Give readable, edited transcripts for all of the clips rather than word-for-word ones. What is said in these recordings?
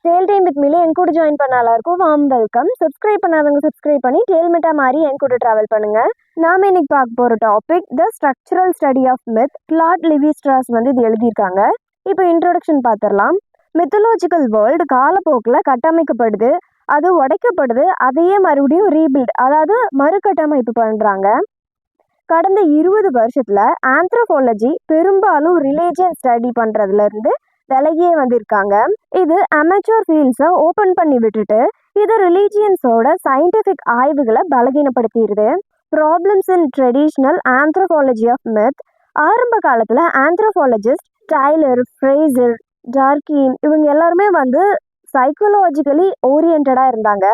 Dale time with மீல என் கூட join பண்ண எல்லாருக்கும் வார்ம் வெல்கம். சப்ஸ்கிரைப் பண்ணாதவங்க சப்ஸ்கிரைப் பண்ணி டேல்மெட்டா மாதிரி என் கூட டிராவல் பண்ணுங்க. நாம இன்னைக்கு பார்க்க போற topic the structural study of myth. Claude Levi Strauss வந்து இது எழுதியிருக்காங்க. இப்போ இன்ட்ரோடக்ஷன் பார்த்துடலாம். மித்தலாஜிக்கல் வேர்ல்டு காலப்போக்கில் கட்டமைக்கப்படுது, அது உடைக்கப்படுது, அதையே மறுபடியும் ரீபில்ட், அதாவது மறுகட்டமைப்பு பண்ணுறாங்க. கடந்த 20 வருஷத்துல ஆந்த்ரோபாலஜி பெரும்பாலும் ரிலீஜியன் ஸ்டடி பண்றதுல இருந்து விலகியே வந்திருக்காங்க. இது அமெச்சூர் ஃபீல்ட்ஸை ஓப்பன் பண்ணி விட்டுட்டு இது ரிலீஜியன்ஸோட சயின்டிஃபிக் ஆய்வுகளை பலகீனப்படுத்திடுது. Problems in traditional anthropology of myth. ஆரம்ப காலத்துல ஆந்த்ரோபாலஜிஸ்ட் டைலர், ஃப்ரேசர், டார்கீம் இவங்க எல்லாருமே வந்து சைக்கோலாஜிக்கலி ஓரியன்டா இருந்தாங்க.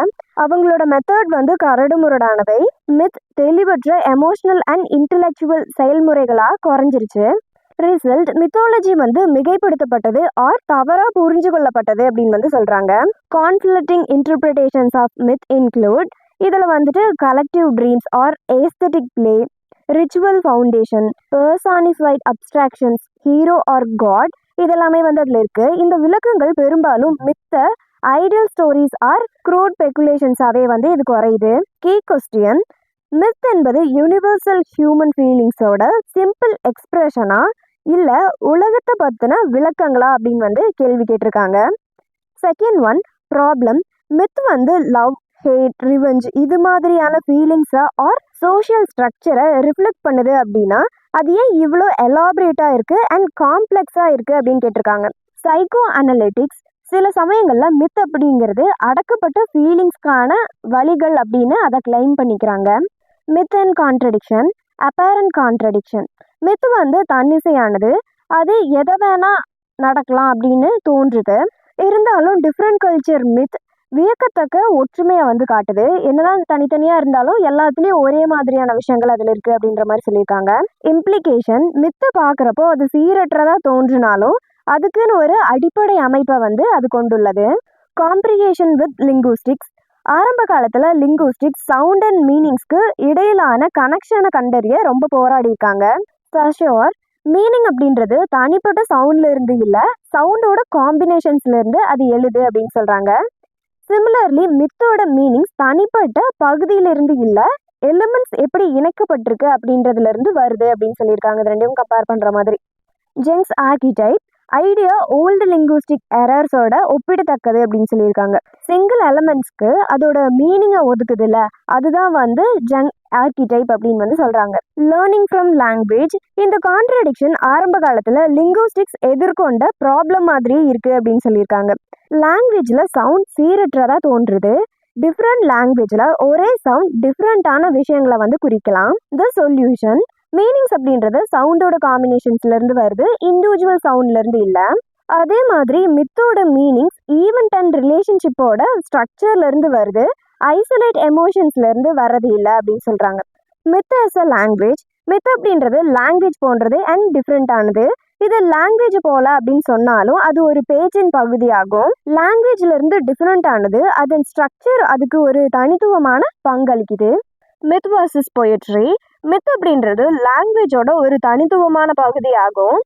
அவங்களோட மெத்தட் வந்து கரடுமுரடானவை. மித் தெளிவற்ற எமோஷனல் அண்ட் இன்டெலெக்சுவல் செயல்முறைகளா குறைஞ்சிருச்சு. ரிசல்ட் மித்தாலஜி வந்து மிகைப்படுத்தப்பட்டது ஆர் தவறா புரிஞ்சு கொள்ளப்பட்டது அப்படின்னு வந்து சொல்றாங்க. Conflicting interpretations of myth include. இதில் வந்துட்டு collective dreams or aesthetic play, ritual foundation, personified abstractions, hero or god இதெல்லாமே வந்து அதில் இருக்கு. இந்த விளக்கங்கள் பெரும்பாலும் மித்த ஐடியல் ஸ்டோரிஸ் ஆர் க்ரூட் ஸ்பெகுலேஷன்ஸாவே வந்து இது குறையுது. கீ கொஸ்டியன்: மித் என்பது யூனிவர்சல் ஹியூமன் ஃபீலிங்ஸோட சிம்பிள் எக்ஸ்பிரஷனா இல்லை உலகத்தை பற்றின விளக்கங்களா அப்படின்னு வந்து கேள்வி கேட்டிருக்காங்க. செகண்ட் ஒன், ப்ராப்ளம்: மித் வந்து லவ், ஹேட், ரிவெஞ்ச் இது மாதிரியான ஃபீலிங்ஸை ஆர் சோஷியல் ஸ்ட்ரக்சரை ரிஃப்ளெக்ட் பண்ணுது அப்படின்னா அது ஏன் இவ்வளோ எலாபரேட்டாக இருக்குது அண்ட் காம்ப்ளெக்ஸாக இருக்குது அப்படின்னு கேட்டிருக்காங்க. சைக்கோ அனலிட்டிக்ஸ்: சில சமயங்களில் மித் அப்படிங்கிறது அடக்கப்பட்ட ஃபீலிங்ஸ்க்கான வழிகள் அப்படின்னு அதை கிளைம் பண்ணிக்கிறாங்க. Myth and contradiction. Apparent contradiction: myth வந்து தன்னிசையானது, அது எதை வேணா நடக்கலாம் அப்படின்னு தோன்றுது. இருந்தாலும் டிஃப்ரெண்ட் கல்ச்சர் மித் வியக்கத்தக்க ஒற்றுமையை வந்து காட்டுது. என்னதான் தனித்தனியாக இருந்தாலும் எல்லாத்துலேயும் ஒரே மாதிரியான விஷயங்கள் அதில் இருக்குது அப்படின்ற மாதிரி சொல்லியிருக்காங்க. இம்ப்ளிகேஷன்: மித்தை பார்க்குறப்போ அது சீரற்றதாக தோன்றினாலும் அதுக்குன்னு ஒரு அடிப்படை அமைப்பை வந்து அது கொண்டுள்ளது. காம்ப்ரிகேஷன் வித் லிங்குஸ்டிக்ஸ். ஆரம்ப காலத்தில் லிங்குஸ்டிக்ஸ் சவுண்ட் அண்ட் மீனிங்ஸ்க்கு இடையிலான கனெக்ஷனை கண்டறிய ரொம்ப போராடி இருக்காங்க. சஷோர்: மீனிங் அப்படின்றது தனிப்பட்ட சவுண்ட்ல இருந்து இல்லை, சவுண்டோட காம்பினேஷன்ஸ்ல இருந்து அது எழுது அப்படின்னு சொல்றாங்க. சிமிலர்லி மித்தோட மீனிங்ஸ் தனிப்பட்ட பகுதியிலிருந்து இல்லை, எலிமெண்ட்ஸ் எப்படி இணைக்கப்பட்டிருக்கு அப்படின்றதுல இருந்து வருது அப்படின்னு சொல்லியிருக்காங்க. இது ரெண்டையும் கம்பேர் பண்ற மாதிரி. ஜெங்ஸ் ஆர்கிடைப் ஐடியா ஓல்டு லிங்குஸ்டிக் எரர்ஸோட ஒப்பிடத்தக்கது அப்படின்னு சொல்லியிருக்காங்க. சிங்கிள் எலமெண்ட்ஸ்க்கு அதோட மீனிங்கை ஒதுக்குது இல்லை, அதுதான் வந்து ஜங் ஆர்கிடைப் அப்படின்னு வந்து சொல்றாங்க. Learning from language. இந்த கான்ட்ரடிக்ஷன் ஆரம்ப காலத்துல லிங்குஸ்டிக்ஸ் எதிர்கொண்ட ப்ராப்ளம் மாதிரி இருக்கு அப்படின்னு சொல்லியிருக்காங்க. லாங்குவேஜ்ல சவுண்ட் சீரற்றதா தோன்றுது. டிஃப்ரெண்ட் லாங்குவேஜ்ல ஒரே சவுண்ட் டிஃப்ரெண்டான விஷயங்களை வந்து குறிக்கலாம். த சொல்யூஷன்: மீனிங்ஸ் அப்படின்றது சவுண்டோட காம்பினேஷன்ஸ்ல இருந்து வருது, இண்டிவிஜுவல் சவுண்ட்ல இருந்து இல்லை. அதே மாதிரி மித்தோட மீனிங்ஸ் ஈவெண்ட் அண்ட் ரிலேஷன்ஷிப்போட ஸ்ட்ரக்சர்ல இருந்து வருது, ஐசோலேட் எமோஷன்ஸ்ல இருந்து வர்றது இல்லை அப்படின்னு சொல்றாங்க. Myth as a language. Myth அப்படின்றது லாங்குவேஜ் போன்றது அண்ட் டிஃப்ரெண்டானது. இது லாங்குவேஜ் போல அப்படின்னு சொன்னாலும் அது ஒரு பேச்சின் பகுதியாகும். லாங்குவேஜ்ல இருந்து டிஃப்ரெண்டானது, அதன் ஸ்ட்ரக்சர் அதுக்கு ஒரு தனித்துவமான பங்களிக்குது. Myth versus poetry. மித் அப்படின்றது லாங்குவேஜோட ஒரு தனித்துவமான பகுதியாகும்.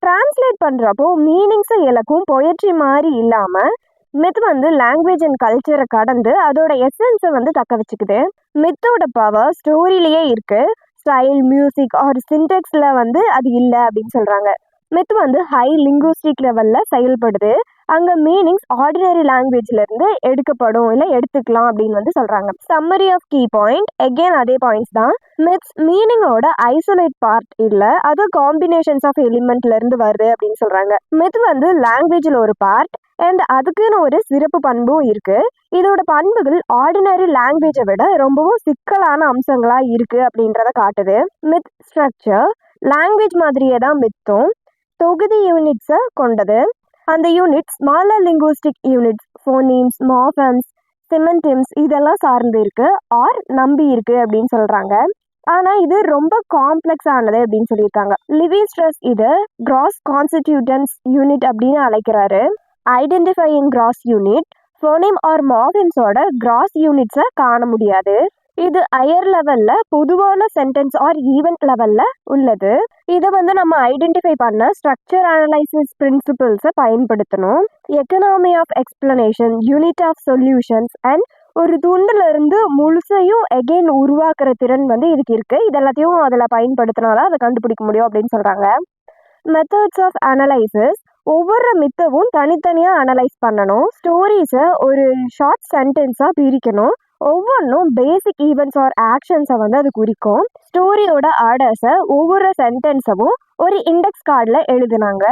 டிரான்ஸ்லேட் பண்ணுறப்போ மீனிங்ஸை இழக்கும். பொயட்ரி மாதிரி இல்லாமல் மித் வந்து லாங்குவேஜ் அண்ட் கல்ச்சரை கடந்து அதோட எசன்ஸை வந்து தக்க வச்சுக்குது. மித்தோட பவர் ஸ்டோரியிலேயே இருக்கு, ஸ்டைல், மியூசிக் ஆர் சின்டெக்ஸில் வந்து அது இல்லை அப்படின்னு சொல்கிறாங்க. மித் வந்து ஹை லிங்குஸ்டிக் லெவலில் செயல்படுது. அங்கே மீனிங்ஸ் ஆர்டினரி லாங்குவேஜ்லேருந்து எடுக்கப்படும், இல்லை எடுத்துக்கலாம் அப்படின்னு வந்து சொல்கிறாங்க. Summary of key point. Again அதே பாயிண்ட்ஸ் தான். மித்ஸ் மீனிங்கோட ஐசோலேட் பார்ட் இல்லை, அது காம்பினேஷன்ஸ் ஆஃப் எலிமெண்ட்லேருந்து வருது அப்படின்னு சொல்கிறாங்க. மித் வந்து லாங்குவேஜில் ஒரு பார்ட் அண்ட் அதுக்குன்னு ஒரு சிறப்பு பண்பும் இருக்குது. இதோட பண்புகள் ஆர்டினரி லாங்குவேஜை விட ரொம்பவும் சிக்கலான அம்சங்களாக இருக்குது அப்படின்றத காட்டுது. Myth structure. லாங்குவேஜ் மாதிரியே தான் மித்தும் தொகுதி யூனிட்ஸை கொண்டது. அந்த யூனிட் ஸ்மாலர் லிங்குஸ்டிக் யூனிட்ஸ், ஃபோனீம்ஸ், மார்ஃபம்ஸ், சிமெண்டிம்ஸ் இதெல்லாம் சார்ந்து இருக்கு ஆர் நம்பி இருக்கு அப்படின்னு சொல்றாங்க. ஆனால் இது ரொம்ப காம்ப்ளெக்ஸ் ஆனது அப்படின்னு சொல்லியிருக்காங்க. லிவி ஸ்ட்ராஸ் இது கிராஸ் கான்ஸ்டிடியூட்டன்ஸ் யூனிட் அப்படின்னு அழைக்கிறாரு. Identifying gross unit, phoneme or மார்ஃபிம்ஸோட கிராஸ் யூனிட்ஸை காண முடியாது. இது ஹையர் லெவல்ல பொதுவான சென்டென்ஸ் ஆர் ஈவெண்ட் லெவல்ல உள்ளது. இதை நம்ம ஐடென்டிஃபை பண்ண ஸ்ட்ரக்சர் அனலைசிஸ் பிரின்சிபிள்ஸை பயன்படுத்தணும். Economy of explanation, unit of solutions and ஒரு துண்டுல இருந்து முழுசையும் எகெயின் உருவாக்குற திறன் இதுக்கு இருக்கு. இதெல்லாத்தையும் அதில் பயன்படுத்தினாதான் அதை கண்டுபிடிக்க முடியும் அப்படின்னு சொல்றாங்க. மெத்தட்ஸ் ஆஃப் அனலைசிஸ், ஒவ்வொரு மித்தவும் தனித்தனியாக அனலைஸ் பண்ணணும். ஸ்டோரிஸை ஒரு ஷார்ட் சென்டென்ஸாக பிரிக்கணும். ஒவ்வொன்றும் பேசிக் ஈவெண்ட்ஸ் ஆர் ஆக்ஷன்ஸை அது குறிக்கும். ஸ்டோரியோட ஆர்டர்ஸை ஒவ்வொரு சென்டென்ஸவும் ஒரு இண்டெக்ஸ் கார்டில் எழுதுனாங்க.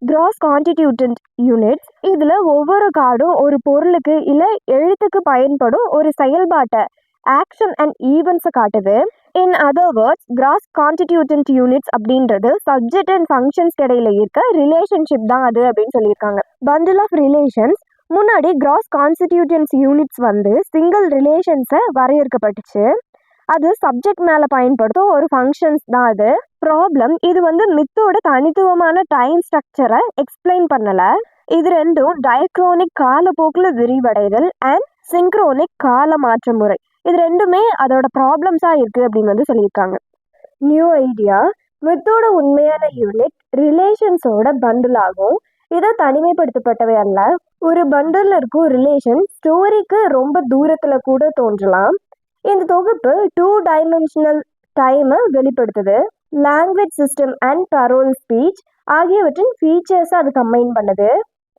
கிராஸ் கான்ஸ்டிடியூட்டன்ட் யூனிட்ஸ், இதில் ஒவ்வொரு கார்டும் ஒரு பொருளுக்கு இல்லை எழுத்துக்கு பயன்படும் ஒரு செயல்பாட்டை, ஆக்ஷன் அண்ட் ஈவெண்ட்ஸை காட்டுது. In other words, gross constituent units அப்படின்றது சப்ஜெக்ட் அண்ட் ஃபங்க்ஷன்ஸ்க்கு இடையில இருக்க ரிலேஷன்ஷிப் தான் அது அப்படின்னு சொல்லியிருக்காங்க. பண்டில் ஆஃப் ரிலேஷன்ஸ், முன்னாடி கிராஸ் கான்ஸ்டிடியூட்டன்ஸ் யூனிட்ஸ் சிங்கிள் ரிலேஷன்ஸை வரையறுக்கப்பட்டுச்சு. அது சப்ஜெக்ட் மேலே பயன்படுத்தும் ஒரு ஃபங்க்ஷன்ஸ் தான் அது. ப்ராப்ளம், இது மித்தோட தனித்துவமான டைம் ஸ்ட்ரக்சரை எக்ஸ்பிளைன் பண்ணலை. இது ரெண்டும் டயக்ரோனிக் காலப்போக்கில் விரிவடைதல் அண்ட் சிங்க்ரோனிக் கால மாற்ற முறை, இது ரெண்டுமே அதோட ப்ராப்ளம்ஸாக இருக்குது அப்படின்னு சொல்லியிருக்காங்க. நியூ ஐடியா, மித்தோட உண்மையான யூனிட் ரிலேஷன்ஸோட பண்டில் ஆகும். இதை தனிமைப்படுத்தப்பட்டவை அல்ல. ஒரு பண்டில் இருக்கும் ரிலேஷன் ஸ்டோரிக்கு ரொம்ப தூரத்தில் கூட தோன்றலாம். இந்த தொகுப்பு 2 டைமென்ஷனல் டைமை வெளிப்படுத்துது. Language system and parole speech ஆகியவற்றின் ஃபீச்சர்ஸை அது கம்பைன் பண்ணுது.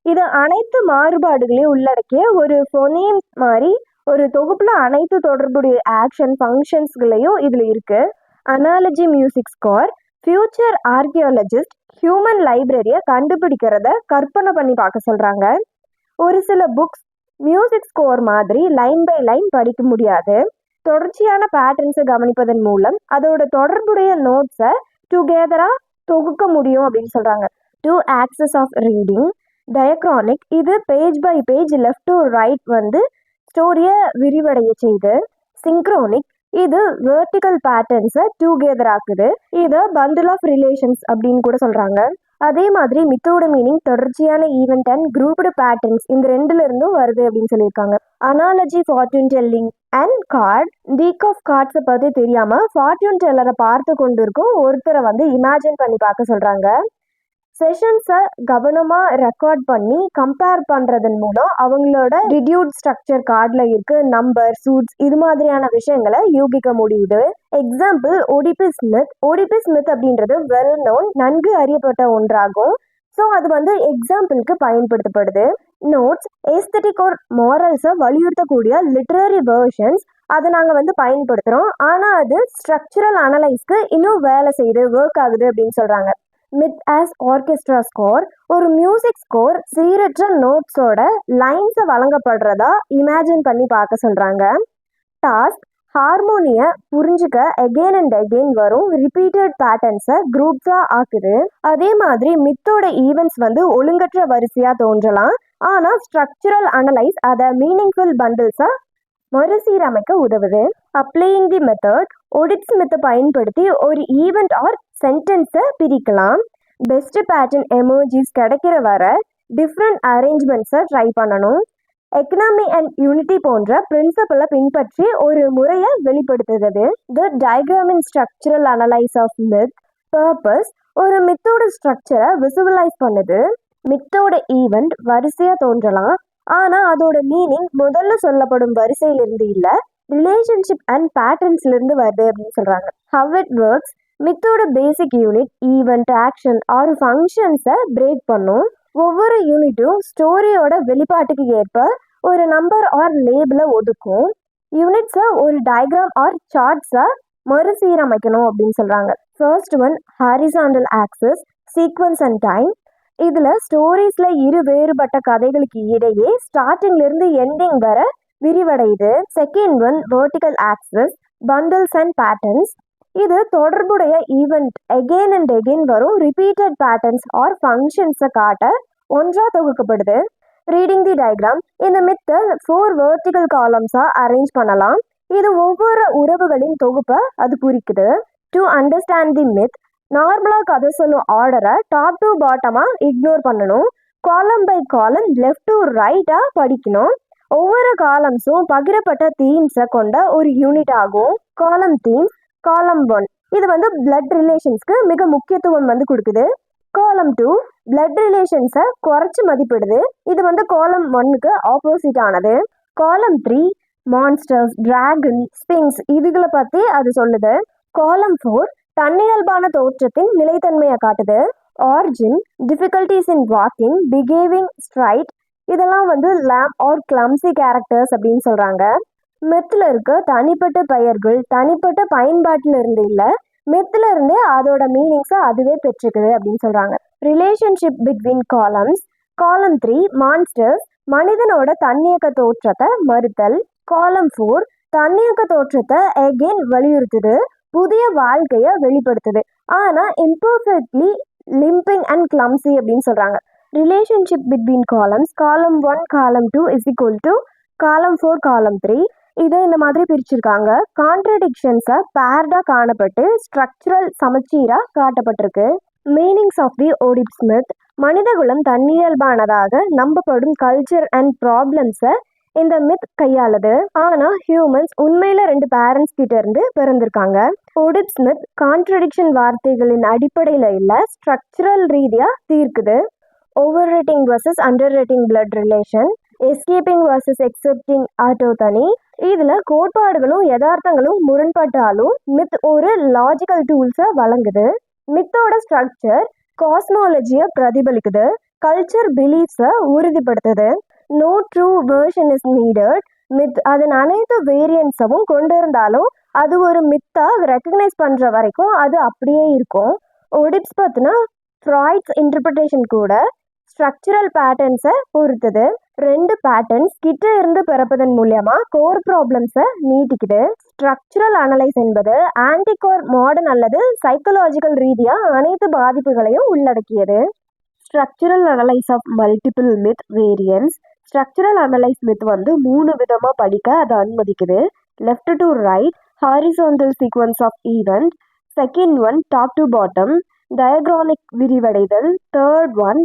இது அனைத்து மாறுபாடுகளையும் உள்ளடக்கிய ஒரு ஃபோனேம் மாதிரி ஒரு தொகுப்புல அனைத்து தொடர்புடைய ஆக்ஷன் ஃபங்க்ஷன்ஸ்களையும் இதில் இருக்கு. Analogy music score, future archaeologist human லைப்ரரியை கண்டுபிடிக்கிறத கற்பனை பண்ணி பார்க்க சொல்கிறாங்க. ஒரு சில புக்ஸ் மியூசிக் ஸ்கோர் மாதிரி லைன் பை லைன் படிக்க முடியாது. தொடர்ச்சியான பேட்டர்ன்ஸை கவனிப்பதன் மூலம் அதோட தொடர்புடைய நோட்ஸை டுகெதராக தொகுக்க முடியும் அப்படின்னு சொல்கிறாங்க. 2 ஆக்சஸ் ஆஃப் ரீடிங், டயக்ரானிக், இது page by page left to right ஸ்டோரியை விரிவடைய செய்து. சிங்க்ரோனிக், இது வெர்டிக்கல் பேட்டர்ன்ஸை டுகெதர் ஆக்குது. இதை பண்டில் ஆஃப் ரிலேஷன்ஸ் அப்படின்னு கூட சொல்கிறாங்க. அதே மாதிரி மித்தோட மீனிங் தொடர்ச்சியான ஈவெண்ட் அண்ட் குரூப்டு பேட்டர்ன்ஸ், இந்த ரெண்டுல இருந்தும் வருது அப்படின்னு சொல்லியிருக்காங்க. Analogy, fortune telling and card, deck of கார்ட்ஸை பற்றி தெரியாமல் ஃபார்ச்சூன் டெல்லரை பார்த்து கொண்டு இருக்கும் ஒருத்தரை இமேஜின் பண்ணி பார்க்க சொல்கிறாங்க. செஷன்ஸை கவனமாக ரெக்கார்ட் பண்ணி கம்பேர் பண்ணுறதன் மூலம் அவங்களோட ரிடியூட் ஸ்ட்ரக்சர் கார்டில் இருக்கு நம்பர், சூட்ஸ், இது மாதிரியான விஷயங்களை யூகிக்க முடியுது. எக்ஸாம்பிள், ஓடிபி ஸ்மித் அப்படின்றது வெல் நோன், நன்கு அறியப்பட்ட ஒன்றாகும். ஸோ அது எக்ஸாம்பிளுக்கு பயன்படுத்தப்படுது. நோட்ஸ், ஏஸ்தட்டிக் ஒரு மாரல்ஸை வலியுறுத்தக்கூடிய லிட்ரரி வேர்ஷன்ஸ், அதை நாங்கள் பயன்படுத்துகிறோம். ஆனால் அது ஸ்ட்ரக்சரல் அனலைஸ்க்கு இன்னும் வேலை செய்யுது, ஒர்க் ஆகுது அப்படின்னு சொல்கிறாங்க. மித் ஆஸ் ஆர்கெஸ்ட்ரா ஸ்கோர், ஒரு மியூசிக் ஸ்கோர் சீரற்ற நோட்ஸோட லைன்ஸை வழங்கப்படுறதா இமேஜின் பண்ணி பார்க்க சொல்கிறாங்க. டாஸ்க், ஹார்மோனியை புரிஞ்சுக்க எகெயின் அண்ட் எகெயின் வரும் ரிப்பீட்டட் பேட்டர்ன்ஸை குரூப்ஸாக ஆக்குது. அதே மாதிரி மித்தோட ஈவெண்ட்ஸ் ஒழுங்கற்ற வரிசையாக தோன்றலாம். ஆனால் ஸ்ட்ரக்சரல் அனலைஸ் அதை மீனிங்ஃபுல் பண்டில்ஸாக மறுசீரமைக்க உதவுது. அப்ளையிங் தி மெத்தட், ஒடிட் ஸ்மித்தை பயன்படுத்தி ஒரு ஈவெண்ட் ஆர் சென்டென்ஸை பிரிக்கலாம். பெஸ்ட் பேட்டர்ன் எமோஜிஸ் கிடைக்கிற வர டிஃப்ரெண்ட் அரேஞ்ச்மெண்ட்ஸை ட்ரை பண்ணணும். எக்கனாமி அண்ட் யூனிட்டி போன்ற பிரின்சிபலை பின்பற்றி ஒரு முறையை வெளிப்படுத்துகிறது. த டயக்ராமின் structural analyse of myth. Purpose, ஒரு மித்தோட ஸ்ட்ரக்சரை விசுவலைஸ் பண்ணுது. மித்தோட ஈவெண்ட் வரிசையாக தோன்றலாம், ஆனால் அதோட மீனிங் முதல்ல சொல்லப்படும் வரிசையிலிருந்து இல்லை, ரிலேஷன்ஷிப் அண்ட் பேட்டர்ன்ஸ்லேருந்து வருது அப்படின்னு சொல்கிறாங்க. ஹவ் இட் ஒர்க்ஸ், மித்தோட basic unit event, action or ஃபங்க்ஷன்ஸை பிரேக் பண்ணும். ஒவ்வொரு யூனிட்டும் ஸ்டோரியோட வெளிப்பாட்டுக்கு ஏற்ப ஒரு நம்பர் ஆர் லேபிளை ஒதுக்கும். யூனிட்ஸை ஒரு டயக்ராம் ஆர் சார்ட்ஸை மறுசீரமைக்கணும் அப்படின்னு சொல்கிறாங்க. First one, horizontal axis, sequence and time. இதில் ஸ்டோரிஸில் இரு வேறுபட்ட கதைகளுக்கு இடையே ஸ்டார்டிங்லேருந்து எண்டிங் வர விரிவடையுது. Second one, vertical axis, bundles and patterns. இது தொடர்புடைய ஈவெண்ட் எகெயின் அண்ட் எகெயின் வரும் ரிப்பீட்டட் பேட்டர்ன்ஸ் ஆர் ஃபங்க்ஷன்ஸை காட்ட ஒன்றா தொகுக்கப்படுது. ரீடிங் தி டயக்ராம், இந்த மித்தை 4 வெர்டிக்கல் காலம்ஸாக அரேஞ்ச் பண்ணலாம். இது ஒவ்வொரு உறவுகளின் தொகுப்பை அது குறிக்குது. டு அண்டர்ஸ்டாண்ட் தி மித், நார்மலாக கதை சொல்லும் ஆர்டரை டாப் டு பாட்டமாக இக்னோர் பண்ணணும். காலம் பை காலம் லெஃப்ட் டு ரைட்டாக படிக்கணும். ஒவ்வொரு காலம்ஸும் பகிரப்பட்ட தீம்ஸை கொண்ட ஒரு யூனிட் ஆகும். காலம் தீம்ஸ். காலம் 1 இது வந்து பிளட் ரிலேஷன்ஸ்க்கு மிக முக்கியத்துவம் வந்து கொடுக்குது. காலம் 2 பிளட் ரிலேஷன்ஸை குறைச்சி மதிப்பிடுது. இது வந்து காலம் 1க்கு ஆப்போசிட் ஆனது. காலம் 3 மான்ஸ்டர்ஸ், டிராகன், ஸ்பிங்ஸ் இதுகளை பற்றி அது சொல்லுது. காலம் 4 தன்னியல்பான தோற்றத்தின் நிலைத்தன்மையை காட்டுது. ஆர்ஜின், டிஃபிகல்டிஸ் இன் வாக்கிங், பிஹேவிங் ஸ்ட்ரைட் இதெல்லாம் வந்து லேம் ஆர் கிளம்சி கேரக்டர்ஸ் அப்படின்னு சொல்கிறாங்க. மித்தில் இருக்க தனிப்பட்ட பெயர்கள் தனிப்பட்ட பயன்பாட்டில் இருந்து இல்லை, மித்தில் இருந்தே அதோட மீனிங்ஸை அதுவே பெற்றுக்குது அப்படின்னு சொல்கிறாங்க. Relationship between columns. காலம் 3 மான்ஸ்டர்ஸ், மனிதனோட தன்னியக்க தோற்றத்தை மறுத்தல். காலம் 4 தன்னியக்க தோற்றத்தை எகெயின் வலியுறுத்துது, புதிய வாழ்க்கையை வெளிப்படுத்துது, ஆனால் இம்பர்ஃபெக்ட்லி லிம்பிங் அண்ட் கிளம்சி அப்படின்னு சொல்கிறாங்க. Relationship between columns. காலம் 1 காலம் 2 இஸ் ஈக்குவல் டு காலம் 4 காலம் 3 இதை இந்த மாதிரி பிரிச்சிருக்காங்க. கான்ட்ரடிக்ஷன்ஸை பேர்டாக காணப்பட்டு ஸ்ட்ரக்சரல் சமச்சீராக காட்டப்பட்டிருக்கு. Meanings of the Oedipus myth. மனிதகுலம் தன்னியல்பானதாக நம்பப்படும் கல்ச்சர் அண்ட் ப்ராப்ளம்ஸை இந்த மித் கையாளுது. ஆனால் ஹியூமன்ஸ் உண்மையில் 2 பேரண்ட்ஸ் கிட்ட இருந்து பிறந்திருக்காங்க. ஓடிப்ஸ் மித் கான்ட்ரடிக்ஷன் வார்த்தைகளின் அடிப்படையில் இல்லை, ஸ்ட்ரக்சரல் ரீதியாக தீர்க்குது. Over rating versus under rating blood relation. Escaping versus excepting autochthony. இதில் கோட்பாடுகளும் யதார்த்தங்களும் முரண்பட்டாலும் மித் ஒரு லாஜிக்கல் டூல்ஸை வழங்குது. மித்தோட ஸ்ட்ரக்சர் காஸ்மாலஜியை பிரதிபலிக்குது, கல்ச்சர் பிலீஃப்ஸை உறுதிப்படுத்துது. No true version is needed. Myth அதன் அனைத்து வேரியன்ஸவும் கொண்டு இருந்தாலும் அது ஒரு மித்தாக ரெக்கக்னைஸ் பண்ணுற வரைக்கும் அது அப்படியே இருக்கும். ஓடிப்ஸ் பற்றின ஃப்ராய்ட்ஸ் இன்டர்பிரிட்டேஷன் கூட ஸ்ட்ரக்சரல் பேட்டர்ன்ஸை பொறுத்தது. 2 பேட்டர்ன்ஸ் கிட்ட இருந்து பிறப்பதன் மூலமா கோர் ப்ராப்ளம்ஸை நீட்டிக்குது. ஸ்ட்ரக்சரல் அனலைஸ் என்பது ஆன்டிகோர் மாடர்ன் அல்லது சைக்கலாஜிக்கல் ரீதியாக அனைத்து பாதிப்புகளையும் உள்ளடக்கியது. Structural analyse of multiple myth variants. Structural analyse myth வந்து 3 விதமாக படிக்க அதை அனுமதிக்குது. Left to right, horizontal sequence of event. Second one top to bottom, diagrammatic விரிவடைதல். Third one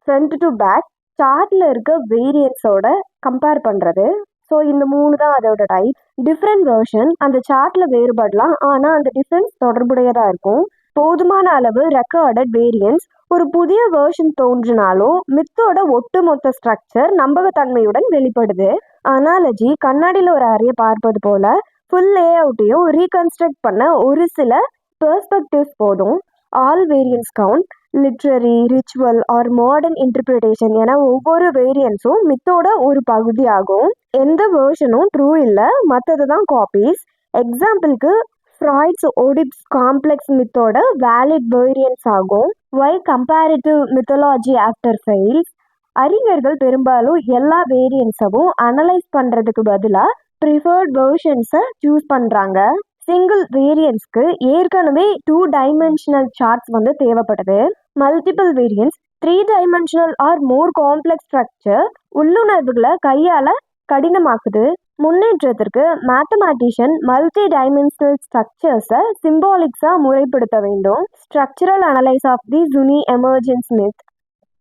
front to back, சார்ட்டில் இருக்க வேரியன்ஸோட கம்பேர் பண்ணுறது. ஸோ இந்த 3 தான் அதோட டைப். டிஃப்ரெண்ட் வேர்ஷன் அந்த சார்ட்டில் வேறுபடலாம், ஆனால் அந்த டிஃப்ரென்ஸ் தொடர்புடையதாக இருக்கும். போதுமான அளவு ரெக்கார்டட் வேரியன்ஸ். ஒரு புதிய வேர்ஷன் தோன்றினாலும் மித்தோட ஒட்டுமொத்த ஸ்ட்ரக்சர் நம்பகத்தன்மையுடன் வெளிப்படுது. அனாலஜி கண்ணாடியில் ஒரு அறையை பார்ப்பது போல ஃபுல் லே அவுட்டையும் ரீகன்ஸ்ட்ரக்ட் பண்ண ஒரு சில பெர்ஸ்பெக்டிவ்ஸ் போதும். All variants count. Literary, ritual or modern interpretation என ஒவ்வொரு வேரியன்ஸும் மித்தோட ஒரு பகுதி ஆகும். எந்த வேர்ஷனும் ட்ரூ இல்லை, மற்றது தான் காப்பீஸ். எக்ஸாம்பிளுக்கு ஃப்ராய்ட்ஸ் ஓடிப்ஸ் காம்ப்ளெக்ஸ் மித்தோட வேலிட் வேரியன்ஸ் ஆகும். Why comparative mythology after fails. அறிஞர்கள் பெரும்பாலும் எல்லா வேரியன்ஸவும் அனலைஸ் பண்ணுறதுக்கு பதிலாக ப்ரிஃபர்ட் வேர்ஷன்ஸை சூஸ் பண்ணுறாங்க. சிங்கிள் வேரியன்ஸ்க்கு ஏற்கனவே 2 டைமென்ஷனல் சார்ட்ஸ் வந்து தேவைப்படுது. Multiple variants 3 dimensional or more complex structure உள்ளுணர்வுகளை கையாள கடினமாக்குது. முன்னேற்றத்திற்கு மேத்தமேட்டிஷியன் மல்டி டைமென்ஷனல் ஸ்ட்ரக்சர்ஸை சிம்பாலிக்ஸாக முறைப்படுத்த வேண்டும். Structural analyse of the Zuni emergence myth.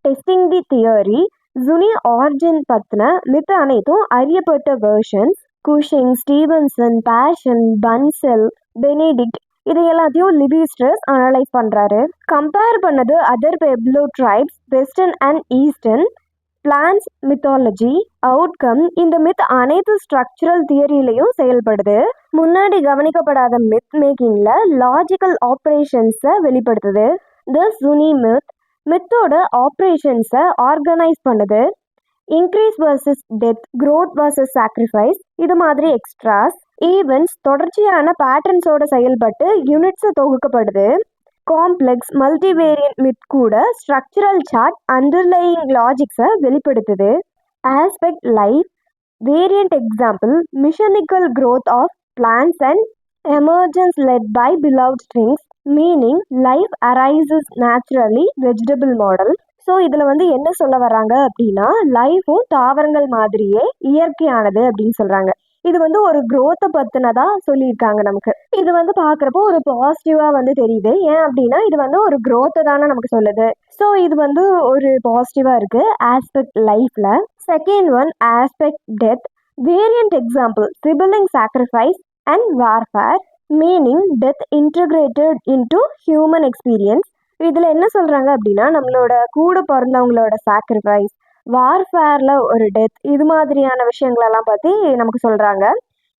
Testing the theory. Zuni origin பற்றின மித் அனைத்தும் அறியப்பட்ட வேர்ஷன்ஸ். குஷிங், ஸ்டீவன்சன், பேஷன், பன்செல், பெனடிக்ட் இது எல்லாத்தையும் லிவிஸ்ட்ரஸ் அனலைஸ் பண்ணுறாரு. கம்பேர் பண்ணது other Pueblo tribes, western and eastern plains mythology. Outcome இந்த மித் அனைத்து ஸ்ட்ரக்சரல் தியரியிலையும் செயல்படுது. முன்னாடி கவனிக்கப்படாத மித் மேக்கிங்கில் லாஜிக்கல் ஆப்ரேஷன்ஸை வெளிப்படுத்துது. த சுனி மித் மித்தோட ஆப்ரேஷன்ஸை ஆர்கனைஸ் பண்ணுது. Increase versus death, growth versus sacrifice இது மாதிரி எக்ஸ்ட்ராஸ். ஈவெண்ட்ஸ் தொடர்ச்சியான பேட்டர்ன்ஸோட செயல்பட்டு யூனிட்ஸை தொகுக்கப்படுது. காம்ப்ளெக்ஸ் மல்டிவேரியன்ட் மித் கூட ஸ்ட்ரக்சரல் சார்ட் அண்டர்லையிங் லாஜிக்ஸை வெளிப்படுத்துது. Aspect life variant example மிஷனிக்கல் growth of plants and emergence led by beloved strings. Meaning life arises naturally vegetable model. So இதில் வந்து என்ன சொல்ல வராங்க அப்படின்னா லைஃபும் தாவரங்கள் மாதிரியே இயற்கையானது அப்படின்னு சொல்கிறாங்க. இது வந்து ஒரு growth பத்தினதா சொல்லியிருக்காங்க நமக்கு. இது வந்து பார்க்குறப்போ ஒரு பாசிட்டிவா வந்து தெரியுது. ஏன் அப்படின்னா இது வந்து ஒரு growth தானே நமக்கு சொல்லுது. ஸோ இது வந்து ஒரு பாசிட்டிவா இருக்கு ஆஸ்பெக்ட் லைஃப்ல. Second one aspect death. Variant example sibling sacrifice and warfare, meaning death integrated into human experience. இதில் என்ன சொல்கிறாங்க அப்படின்னா நம்மளோட கூட பிறந்தவங்களோட சாக்ரிஃபைஸ், வார்ஃபேரில் ஒரு டெத், இது மாதிரியான விஷயங்களெல்லாம் பற்றி நமக்கு சொல்கிறாங்க.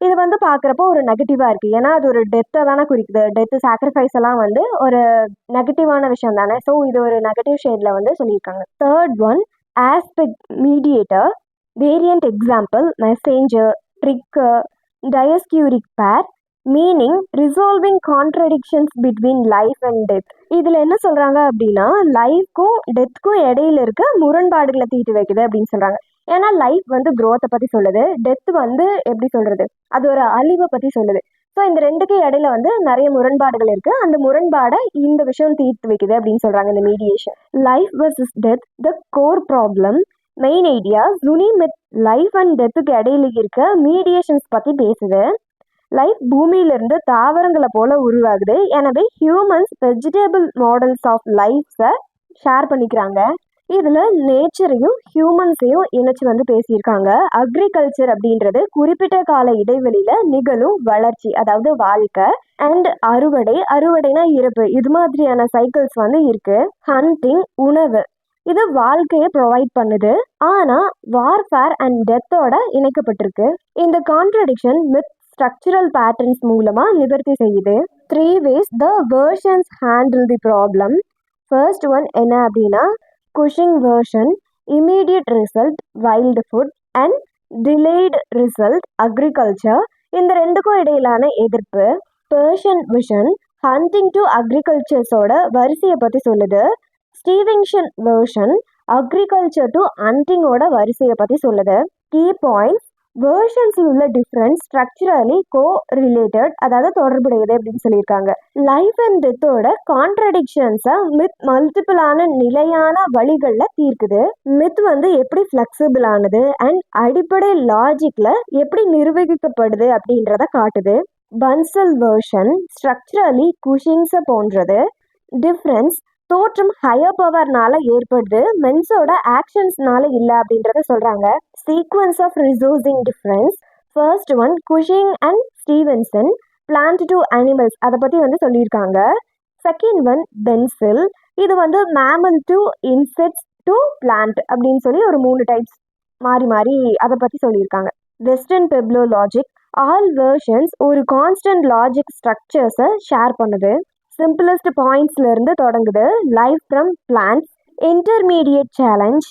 இது வந்து பார்க்குறப்போ ஒரு நெகட்டிவாக இருக்குது. ஏன்னா அது ஒரு டெத்தை தானே குறிக்குது. டெத்து சாக்ரிஃபைஸ் எல்லாம் வந்து ஒரு நெகட்டிவான விஷயம் தானே. ஸோ இது ஒரு நெகட்டிவ் ஷேடில் வந்து சொல்லியிருக்காங்க. Third one aspect mediator. Variant example messenger, trickster, Dioscuric pair, meaning resolving contradictions between life and death. இதில் என்ன சொல்கிறாங்க அப்படின்னா லைஃப்க்கும் டெத்துக்கும் இடையில இருக்க முரண்பாடுகளை தீட்டு வைக்குது அப்படின்னு சொல்கிறாங்க. ஏன்னா லைஃப் வந்து growth-அ பற்றி சொல்லுது, டெத் வந்து எப்படி சொல்கிறது, அது ஒரு அழிவை பற்றி சொல்லுது. ஸோ இந்த ரெண்டுக்கு இடையில வந்து நிறைய முரண்பாடுகள் இருக்குது. அந்த முரண்பாடை இந்த விஷயம் தீர்த்து வைக்குது அப்படின்னு சொல்கிறாங்க இந்த mediation. Life versus death the core problem. Main idea in myth life and டெத்துக்கு இடையில இருக்க மீடியேஷன்ஸ் பற்றி பேசுது. லைஃப் பூமியிலிருந்து தாவரங்களை போல உருவாகுது. எனவே ஹியூமன்ஸ் வெஜிடபிள் மாடல்ஸ் ஆஃப் லைஃப்ஸை ஷேர் பண்ணிக்கிறாங்க. இதில் நேச்சரையும் ஹியூமன்ஸையும் இணைச்சு வந்து பேசியிருக்காங்க. அக்ரிகல்ச்சர் அப்படின்றது குறிப்பிட்ட கால இடைவெளியில் நிகழும் வளர்ச்சி, அதாவது வாழ்க்கை, அண்ட் அறுவடைனா இறப்பு, இது மாதிரியான சைக்கிள்ஸ் வந்து இருக்கு. ஹண்டிங் உணவு, இது வாழ்க்கையை ப்ரொவைட் பண்ணுது. ஆனால் வார்ஃபேர் அண்ட் டெத்தோட இணைக்கப்பட்டிருக்கு. இந்த கான்ட்ரடிக்ஷன் வித் ஸ்ட்ரக்சரல் பேட்டர்ன்ஸ் மூலமாக நிவர்த்தி செய்யுது. 3 ways the versions handle the problem. First one என்ன அப்படின்னா Cushing version, immediate result wild food and delayed result agriculture. இந்த ரெண்டுக்கும் இடையிலான எதிர்ப்பு. பெர்ஷியன் விஷன் ஹண்டிங் டு அக்ரிகல்ச்சர்ஸோட வரிசையை பற்றி சொல்லுது. ஸ்டீவென்சன் வெர்ஷன் அக்ரிகல்ச்சர் டு ஹண்டிங்கோட வரிசையை பற்றி சொல்லுது. கீ பாயிண்ட்ஸ் வேர்ஷன்ஸில் உள்ள டிஃப்ரென்ஸ் ஸ்ட்ரக்சரலி கோ-ரிலேட்டட், அதாவது தொடர்புடையது அப்படின்னு சொல்லியிருக்காங்க. லைஃப் அண்ட் டெத்தோட கான்ட்ரடிக்ஷன்ஸை மித் மல்டிபிளான நிலையான வழிகளில் தீர்க்குது. மித் வந்து எப்படி ஃப்ளெக்சிபிளானது அண்ட் அடிப்படை லாஜிக்கில் எப்படி நிர்வகிக்கப்படுது அப்படின்றத காட்டுது. பன்சல் வேர்ஷன் ஸ்ட்ரக்சரலி குஷிங்ஸை போன்றது. டிஃப்ரென்ஸ் தோற்றம் ஹையர் பவர்னால ஏற்படுது, மென்ஸோட ஆக்ஷன்ஸ்னால இல்லை அப்படின்றத சொல்கிறாங்க. Sequence of resourcing difference. First one Cushing and Stevenson plant to animals, அதை பற்றி வந்து சொல்லியிருக்காங்க. செகண்ட் ஒன் பென்சில், இது வந்து mammal to insects to plant அப்படின்னு சொல்லி ஒரு 3 டைப்ஸ் மாறி மாறி அதை பற்றி சொல்லியிருக்காங்க. Western Pablo logic all versions ஒரு கான்ஸ்டன்ட் லாஜிக் ஸ்ட்ரக்சர்ஸை ஷேர் பண்ணுது. சிம்பிளஸ்ட் பாயிண்ட்ஸ்லேருந்து தொடங்குது. Life from plants. Intermediate challenge,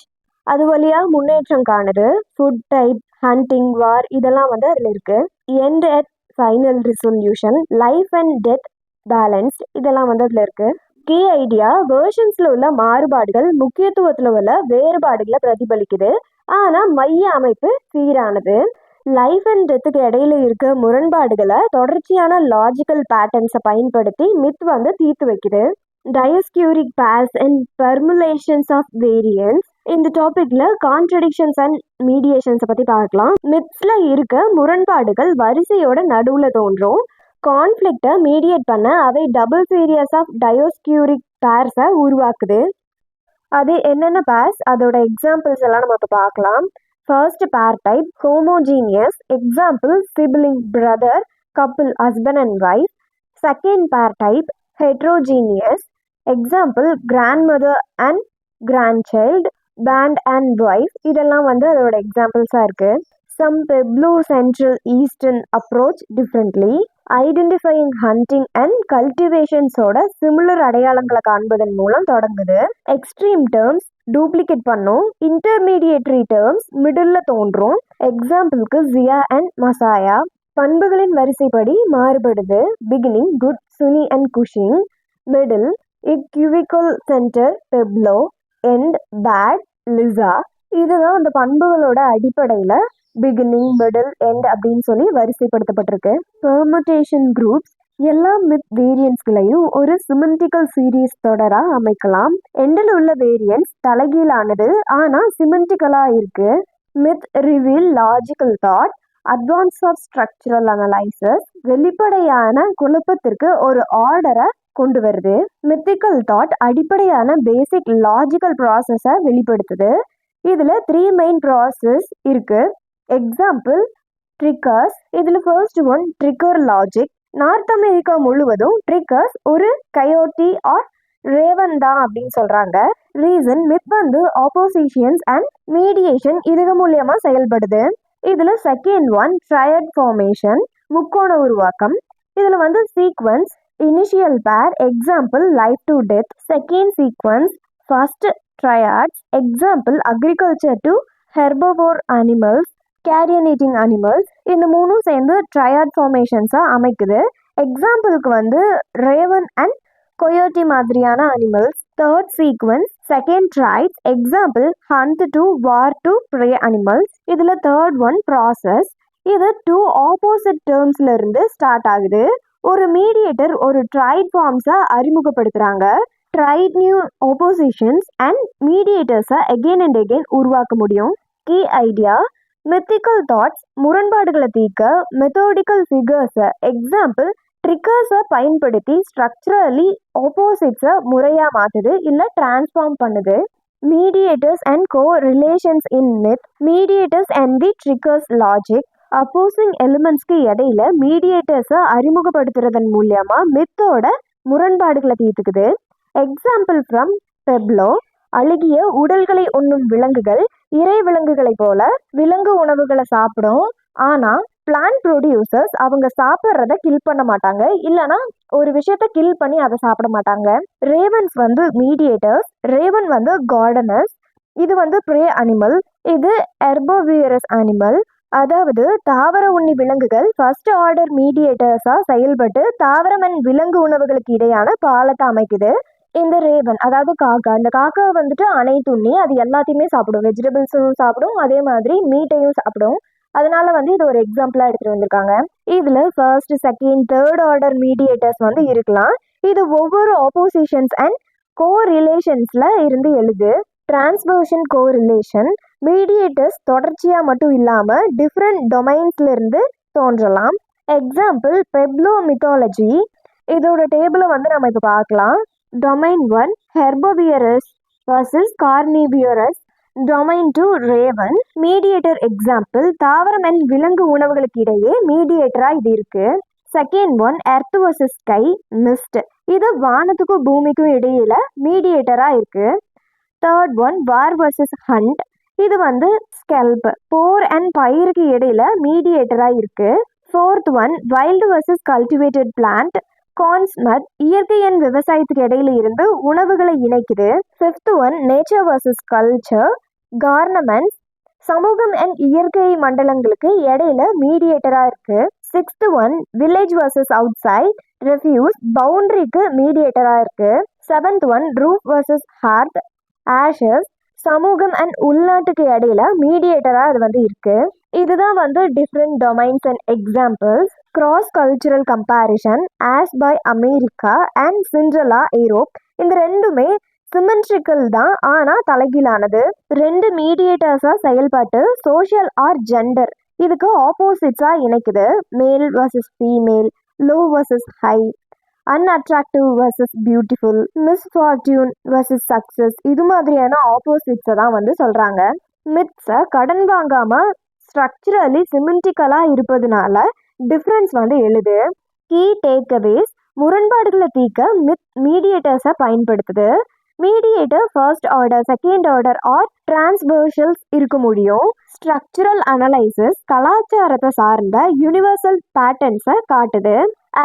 அது வழியாக முன்னேற்றம் காணுது. ஃபுட் டைப், ஹண்டிங், வார், இதெல்லாம் வந்து அதில் இருக்குது. End at final resolution, life and death balanced, இதெல்லாம் வந்து அதில் இருக்குது. கீ ஐடியா வேர்ஷன்ஸில் உள்ள மாறுபாடுகள் முக்கியத்துவத்தில் உள்ள வேறுபாடுகளை பிரதிபலிக்குது, ஆனால் மைய அமைப்பு சீரானது. லைஃப் அண்ட் டெத்துக்கு இடையில இருக்க முரண்பாடுகளை தொடர்ச்சியான லாஜிக்கல் பேட்டர்ன்ஸை பயன்படுத்தி மித் வந்து தீர்த்து வைக்குது. டயஸ்கியூரிக் பேர்ஸ் அண்ட் பெர்முலேஷன்ஸ் ஆஃப் வேரியன்ஸ். இந்த டாபிக்ல கான்ட்ரடிக்ஷன்ஸ் அண்ட் மீடியேஷன்ஸை பற்றி பார்க்கலாம். மித்ஸில் இருக்க முரண்பாடுகள் வரிசையோட நடுவில் தோன்றும். கான்ஃப்ளிக்டை மீடியேட் பண்ண அவை டபுள் சீரியஸ் ஆஃப் டயோஸ்கியூரிக் பேர்ஸை உருவாக்குது. அது என்னென்ன பேர்ஸ், அதோட எக்ஸாம்பிள்ஸ் எல்லாம் நம்ம இப்போ பார்க்கலாம். First pair type homogeneous, example sibling, brother, couple, husband and wife. Second pair type heterogeneous, example grandmother and grandchild, band and wife, இதெல்லாம் வந்து அதோட எக்ஸாம்பிள்ஸாக இருக்குது. Some Pueblo central eastern approach differently, identifying hunting and கல்டிவேஷன்ஸோட similar அடையாளங்களை காண்பதன் மூலம் தொடங்குது. எக்ஸ்ட்ரீம் டேர்ம்ஸ் டூப்ளிகேட் பண்ணும். இன்டர்மீடியேட்டரி டேர்ம்ஸ் மிடில் தோன்றும். எக்ஸாம்பிளுக்கு ஜியா அண்ட் மசாயா. பண்புகளின் வரிசைப்படி மாறுபடுது. Beginning good, Zuni and Cushing. Middle equivocal center Pueblo. End bad, Lisa. இதுதான் அந்த பண்புகளோட அடிப்படையில் பிகினிங், மிடில், எண்ட் அப்படின்னு சொல்லி வரிசைப்படுத்தப்பட்டிருக்கு. பெர்முட்டேஷன் குரூப்ஸ் எல்லா மித் வேரியன்ஸ்களையும் ஒரு சிமெண்டிக்கல் சீரீஸ் தொடராக அமைக்கலாம். எண்டில் உள்ள வேரியன்ஸ் தலைகீழானது ஆனால் சிமெண்டிக்கலாக இருக்கு. Myth reveal logical thought. Advance of structural analysis வெளிப்படையான குழப்பத்திற்கு ஒரு ஆர்டரை கொண்டு வருது. மித்திக்கல் தாட் அடிப்படையான பேசிக் லாஜிக்கல் ப்ராசஸை வெளிப்படுத்துது. இதில் 3 மெயின் ப்ராசஸ் இருக்கு. Example triggers. இதில் first one trigger logic. North America முழுவதும் ட்ரிக்கர்ஸ் ஒரு கயோட்டி ஆர் ரேவன் தான் அப்படின்னு சொல்றாங்க. ரீசன் மித் வந்து ஆப்போசிஷன்ஸ் அண்ட் மீடியேஷன் இது மூலியமா செயல்படுது. இதுல செகண்ட் ஒன் ட்ரையட் ஃபார்மேஷன், முக்கோண உருவாக்கம். இதுல வந்து sequence initial pair, example life to death. Second sequence first triads, example agriculture to herbivore animals, carrion eating animals. இந்த மூணும் சேர்ந்து ட்ரையாட் ஃபார்மேஷன்ஸை அமைக்குது. எக்ஸாம்பிளுக்கு வந்து ரேவன் அண்ட் கொயோட்டி மாதிரியான animals. Third sequence second triads, example hunt to war to prey animals. இதில் third one process. இது 2 opposite டேர்ம்ஸ்ல இருந்து start ஆகுது. ஒரு மீடியேட்டர் ஒரு ட்ரைட் ஃபார்ம்ஸை அறிமுகப்படுத்துகிறாங்க. ட்ரைட் நியூ ஆப்போசிஷன்ஸ் அண்ட் மீடியேட்டர்ஸை அகெயின் அண்ட் அகெயின் உருவாக்க முடியும். கீ ஐடியா மித்திக்கல் தாட்ஸ் முரண்பாடுகளை தீர்க்க மெத்தோடிக்கல் ஃபிகர்ஸை, எக்ஸாம்பிள் ட்ரிக்கர்ஸை பயன்படுத்தி ஸ்ட்ரக்சரலி ஆப்போசிட்ஸை முறையாக மாற்றுது இல்லை டிரான்ஸ்ஃபார்ம் பண்ணுது. Mediators and correlations in myth. Mediators and the triggers logic. Opposing எலிமெண்ட்ஸ்க்கு இடையில மீடியேட்டர்ஸை அறிமுகப்படுத்துறதன் மூலியமா மித்தோட முரண்பாடுகளை தீர்த்துக்குது. Example from Pablo. அழுகிய உடல்களை உண்ணும் விலங்குகள் இறை விலங்குகளை போல விலங்கு உணவுகளை சாப்பிடும். ஆனால் பிளான்ட் ப்ரொடியூசர்ஸ் அவங்க சாப்பிட்றத கில் பண்ண மாட்டாங்க, இல்லைனா ஒரு விஷயத்த கில் பண்ணி அதை சாப்பிட மாட்டாங்க. ரேவன்ஸ் வந்து மீடியேட்டர்ஸ். ரேவன் வந்து கார்டனர்ஸ். இது வந்து ப்ரே அனிமல். இது ஹெர்போவியரஸ் அனிமல். அதாவது தாவர உண்ணி விலங்குகள் ஃபர்ஸ்ட் ஆர்டர் மீடியேட்டர்ஸாக செயல்பட்டு தாவரம் அண்ட் விலங்கு உணவுகளுக்கு இடையான பாலத்தை அமைக்குது. இந்த ரேவன் அதாவது காக்கா, இந்த காக்கா வந்துட்டு அனைத்து உண்ணி, அது எல்லாத்தையுமே சாப்பிடும். வெஜிடபிள்ஸும் சாப்பிடும், அதே மாதிரி மீட்டையும் சாப்பிடும். அதனால வந்து இது ஒரு எக்ஸாம்பிளாக எடுத்துகிட்டு வந்திருக்காங்க. இதில் first second third order mediators வந்து இருக்கலாம். இது ஒவ்வொரு ஆப்போசிஷன்ஸ் அண்ட் கோ ரிலேஷன்ஸில் இருந்து எழுது. டிரான்ஸ்வர்ஷன் கோ ரிலேஷன். மீடியேட்டர்ஸ் தொடர்ச்சியாக மட்டும் இல்லாமல் டிஃப்ரெண்ட் டொமைன்ஸ்ல இருந்து தோன்றலாம். Example Pueblo mythology. இதோட டேபிளை வந்து நம்ம இப்போ பார்க்கலாம். Domain 1 herbivorous versus carnivorous. Domain 2 raven. Mediator example தாவரம் அண்ட் விலங்கு உணவுகளுக்கு இடையே மீடியேட்டராக இது இருக்கு. Second one earth versus sky, mist. இது வானத்துக்கும் பூமிக்கும் இடையில மீடியேட்டராக இருக்கு. Third one war versus hunt. இது வந்து ஸ்கெல்ப், போர் அண்ட் பயிருக்கு இடையில மீடியேட்டராக இருக்கு. Fourth one wild versus cultivated plant, corn smut. இயற்கை அண்ட் விவசாயத்துக்கு இடையில இருந்து உணவுகளை இணைக்குது. Fifth one nature versus culture, garments. சமூகம் அண்ட் இயற்கை மண்டலங்களுக்கு இடையில மீடியேட்டராக இருக்கு. Sixth one village versus outside, refuse. பவுண்டரிக்கு மீடியேட்டராக இருக்கு. Seventh one roof versus hearth, ashes. சமூகம் அண்ட் உள்நாட்டுக்கு இடையில மீடியேட்டராக அது வந்து இருக்கு. இதுதான் வந்து different domains and examples. Cross cultural comparison as by America and Cinderella Europe. இந்த ரெண்டுமே சிமெட்ரிக்கல் தான், ஆனால் தலைகீழானது. ரெண்டு மீடியேட்டர்ஸாக செயல்பட்டு சோஷியல் ஆர் ஜெண்டர் இதுக்கு ஆப்போசிட்ஸாக இணைக்குது. மேல் versus female, low versus high, unattractive versus beautiful, misfortune versus success. இது மாதிரியான ஆப்போசிட்ஸை தான் வந்து சொல்கிறாங்க. மித்ஸை கடன் வாங்காமல் ஸ்ட்ரக்சரலி சிமெண்ட்ரிக்கலாக இருப்பதுனால டிஃப்ரென்ஸ் வந்து எழுது. கீ டேக்அவேஸ் முரண்பாடுகளை தீர்க்க மித் மீடியேட்டர்ஸை பயன்படுத்துது. Mediator first order, second order or transversals இருக்க முடியும். ஸ்ட்ரக்சரல் அனலைசிஸ் கலாச்சாரத்தை சார்ந்த யூனிவர்சல் பேட்டர்ன்ஸை காட்டுது.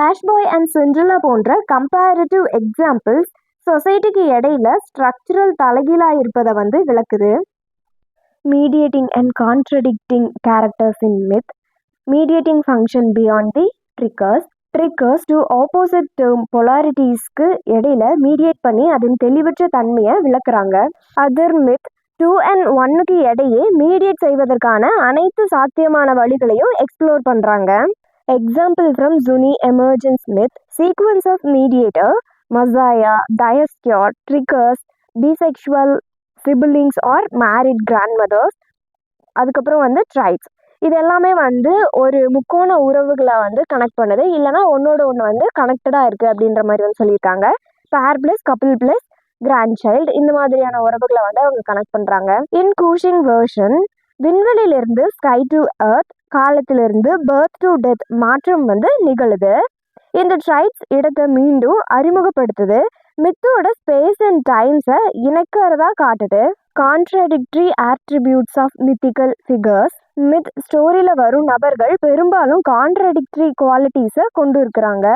ஆஷ்பாய் அண்ட் சிண்ட்ரெலா போன்ற கம்பேரிட்டிவ் எக்ஸாம்பிள்ஸ் சொசைட்டிக்கு இடையில ஸ்ட்ரக்சரல் தலைகீழாக இருப்பதை வந்து விளக்குது. Mediating and contradicting characters in myth. Mediating function beyond the triggers. Triggers to opposite term பொலாரிட்டிஸ்க்கு இடையில மீடியேட் பண்ணி அதன் தெளிவற்ற தன்மையை விளக்குறாங்க. அதர் மித் 2 and 1க்கு இடையே மீடியேட் செய்வதற்கான அனைத்து சாத்தியமான வழிகளையும் எக்ஸ்ப்ளோர் பண்ணுறாங்க. Example from Zuni emergence myth, sequence of mediator, messiah, dioscuri, triggers, bisexual siblings or married grandmothers. அதுக்கப்புறம் வந்து ட்ரைப்ஸ். இது எல்லாமே வந்து ஒரு முக்கோண உறவுகளை வந்து கனெக்ட் பண்ணுது, இல்லைனா ஒன்னோட ஒன்று வந்து கனெக்டடாக இருக்குது அப்படின்ற மாதிரி வந்து சொல்லியிருக்காங்க. Pair plus couple plus grandchild இந்த மாதிரியான உறவுகளை வந்து அவங்க கனெக்ட் பண்ணுறாங்க. இன் கூஷிங் வேர்ஷன், விண்வெளியிலிருந்து ஸ்கை டு எர்த், காலத்திலிருந்து பர்த் டு டெத் மாற்றம் வந்து நிகழுது. இந்த ட்ரைப்ஸ் இடத்தை மீண்டும் அறிமுகப்படுத்துது. மித்தோட ஸ்பேஸ் அண்ட் டைம்ஸை இணைக்கிறதா காட்டுது. Contradictory attributes of mythical figures. Myth ஸ்டோரியில் வரும் நபர்கள் பெரும்பாலும் கான்ட்ராடிக்டரி குவாலிட்டிஸை கொண்டு இருக்கிறாங்க.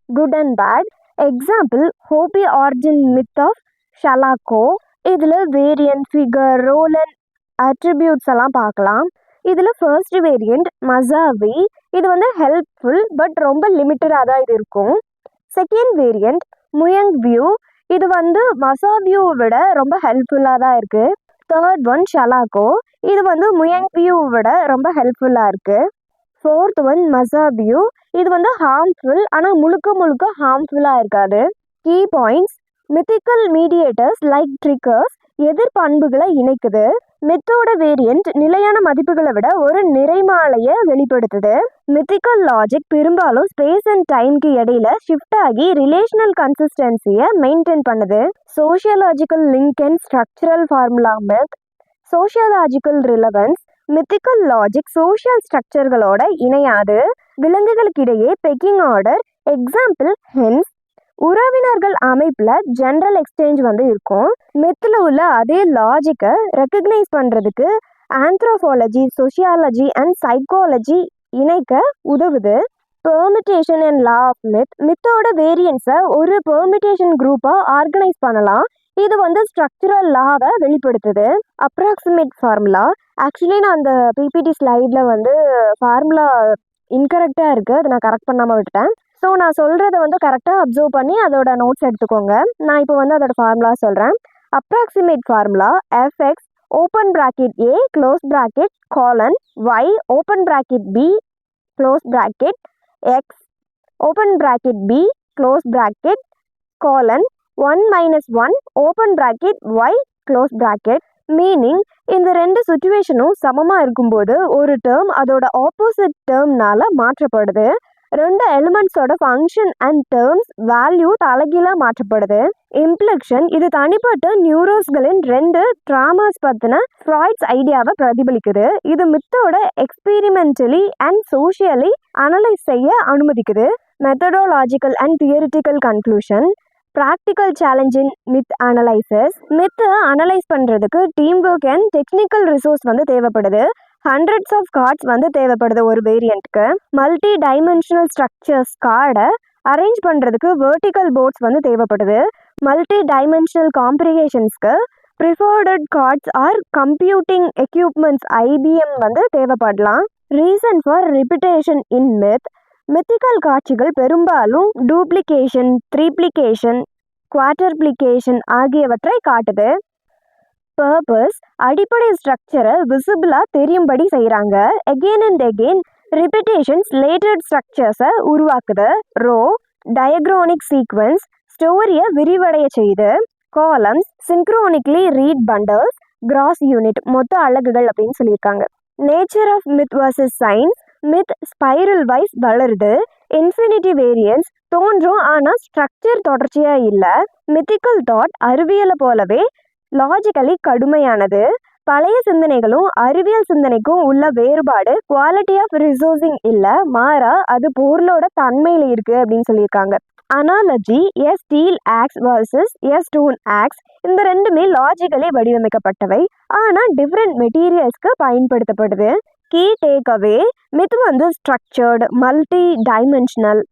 Good and bad. Example, Hopi origin myth of Shalako. இதில் variant, figure, role and attributes எல்லாம் பார்க்கலாம். இதில் ஃபர்ஸ்ட் வேரியண்ட் மசாவி, இது வந்து ஹெல்ப்ஃபுல் பட் ரொம்ப லிமிட்டடாக தான் இது இருக்கும். செகண்ட் வேரியண்ட் முயங் வியூ, இது வந்து மசாவியூவை விட ரொம்ப ஹெல்ப்ஃபுல்லாக தான் இருக்குது. தேர்ட் ஒன் ஷலாக்கோ, இது வந்து முயங் வியூவை விட ரொம்ப ஹெல்ப்ஃபுல்லாக இருக்குது. ஃபோர்த் ஒன் மசாவியூ, இது வந்து ஹார்ம்ஃபுல் ஆனால் முழுக்க ஹார்ம்ஃபுல்லாக இருக்காது. Key points. Mythical mediators like triggers எதிர்பண்புகளை இணைக்குது. மித்தோட வேரியண்ட் நிலையான மதிப்புகளை விட ஒரு நிறைமாலையை வெளிப்படுத்துது. மித்திக்கல் லாஜிக் பெரும்பாலும் ஸ்பேஸ் அண்ட் டைம்க்கு இடையில ஷிஃப்ட் ஆகி ரிலேஷனல் கன்சிஸ்டன்சியை மெயின்டைன் பண்ணுது. Sociological link and structural formula myth. Sociological relevance. Mythical logic social ஸ்ட்ரக்சர்களோட இணையாது. விலங்குகளுக்கிடையே பெக்கிங் ஆர்டர். Example hens. உறவினர்கள் அமைப்பில் ஜென்ரல் எக்ஸ்சேஞ்ச் வந்து இருக்கும். மித்தில் உள்ள அதே லாஜிக்கை ரெக்கக்னைஸ் பண்ணுறதுக்கு ஆந்த்ரோபாலஜி, சோஷியாலஜி அண்ட் சைக்காலஜி இணைக்க உதவுது. Permutation and law of myth. மித்தோட வேரியன்ஸை ஒரு பெர்மிட்டேஷன் குரூப்பாக ஆர்கனைஸ் பண்ணலாம். இது வந்து ஸ்ட்ரக்சரல் லாவை வெளிப்படுத்துது. Approximate formula. ஆக்சுவலி நான் அந்த பிபிடி ஸ்லைடில் வந்து ஃபார்முலா இன்கரெக்டாக இருக்குது, அதை நான் கரெக்ட் பண்ணாமல் விட்டுட்டேன். ஸோ நான் சொல்கிறத வந்து கரெக்டாக அப்சர்வ் பண்ணி அதோட நோட்ஸ் எடுத்துக்கோங்க. நான் இப்போ வந்து அதோட ஃபார்முலா சொல்கிறேன். Approximate formula f x open bracket a close bracket colon y open bracket b close bracket x open bracket b close bracket colon 1 - 1 open bracket y close bracket. Meaning, இந்த ரெண்டு சுச்சுவேஷனும் சமமாக இருக்கும்போது ஒரு டேர்ம் அதோட ஆப்போசிட் டேர்ம்னால மாற்றப்படுது. ரெண்டு எலிமெண்ட்ஸோட function and terms value தலைகீழாக மாற்றப்படுது. Implication, இது தனிப்பட்ட நியூரோஸ்களின் ரெண்டு ட்ராமாஸ் பற்றின ஃப்ராய்ட்ஸ் ஐடியாவை பிரதிபலிக்குது. இது மித்தோட எக்ஸ்பீரிமெண்டலி அண்ட் சோஷியலி அனலைஸ் செய்ய அனுமதிக்குது. Methodological and theoretical conclusion. Practical challenge in myth analyses. மித்தை அனலைஸ் பண்ணுறதுக்கு team work and technical resource வந்து தேவைப்படுது. ஹண்ட்ரட்ஸ் ஆஃப் கார்ட்ஸ் வந்து தேவைப்படுது ஒரு வேரியண்ட்டுக்கு. மல்டி டைமென்ஷனல் ஸ்ட்ரக்சர்ஸ் கார்டை அரேஞ்ச் பண்ணுறதுக்கு வெர்டிக்கல் போர்ட்ஸ் வந்து தேவைப்படுது. மல்டி டைமென்ஷனல் காம்ப்ரிகேஷன்ஸ்க்கு perforated cards or computing equipments IBM வந்து தேவைப்படலாம். Reason for repetition in myth. Mythical காட்சிகள் பெரும்பாலும் டூப்ளிகேஷன், த்ரீப்ளிகேஷன், குவார்டர்ப்ளிகேஷன் ஆகியவற்றை காட்டுது. பர்பஸ், அடிப்படை ஸ்ட்ரக்சரை விசிபிளாக தெரியும்படி செய்கிறாங்க. Again and again repetitions layered ஸ்ட்ரக்சர்ஸை உருவாக்குது. ரோ, டயக்ரானிக் சீக்வன்ஸ் ஸ்டோரியை விரிவடைய செய்யுது. Columns, synchronically read bundles, cross unit மொத்த அலகுகள் அப்படின்னு சொல்லியிருக்காங்க. Nature of myth versus science. Myth spiral wise வளருது. இன்ஃபினிட்டி வேரியன்ஸ் தோன்றும் ஆனால் ஸ்ட்ரக்சர் தொடர்ச்சியாக இல்லை. மித்திக்கல் தாட் அறிவியலை போலவே லாஜிக்கலி கடுமையானது. பழைய சிந்தனைகளும் அறிவியல் சிந்தனைக்கும் உள்ள வேறுபாடு குவாலிட்டி ஆஃப் ரிசோர்சிங் இல்லை, மாறா அது பொருளோட தன்மையில் இருக்குது அப்படின்னு சொல்லியிருக்காங்க. Analogy, a steel axe versus a stone axe. இந்த ரெண்டுமே லாஜிக்கலி வடிவமைக்கப்பட்டவை, ஆனால் டிஃப்ரெண்ட் மெட்டீரியல்ஸ்க்கு பயன்படுத்தப்படுது. கீ டேக் அவே, மித் வந்து ஸ்ட்ரக்சர்டு, மல்டி டைமென்ஷனல்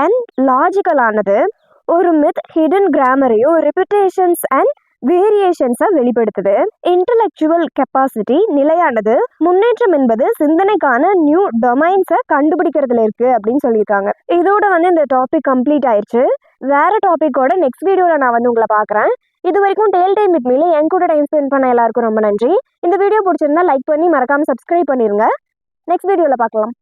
அண்ட் லாஜிக்கலானது. ஒரு மித் ஹிடன் கிராமரையும் ரிப்பிட்டேஷன்ஸ் அண்ட் வேரியேஷன்ஸை வெளிப்படுத்துது. இன்டலெக்சுவல் கெப்பாசிட்டி நிலையானது. முன்னேற்றம் என்பது சிந்தனைக்கான நியூ டொமைன்ஸை கண்டுபிடிக்கிறதுல இருக்குது அப்படின்னு சொல்லியிருக்காங்க. இதோட வந்து இந்த டாபிக் கம்ப்ளீட் ஆயிடுச்சு. வேறு டாப்பிக்கோட நெக்ஸ்ட் வீடியோவில் நான் வந்து உங்களை பார்க்குறேன். இது வரைக்கும் டேல் டைம் வித் மீல என் கூட டைம் ஸ்பெண்ட் பண்ண எல்லாருக்கும் ரொம்ப நன்றி. இந்த வீடியோ பிடிச்சிருந்தா லைக் பண்ணி மறக்காமல் சப்ஸ்கிரைப் பண்ணிடுங்க. நெக்ஸ்ட் வீடியோவில் பார்க்கலாம்.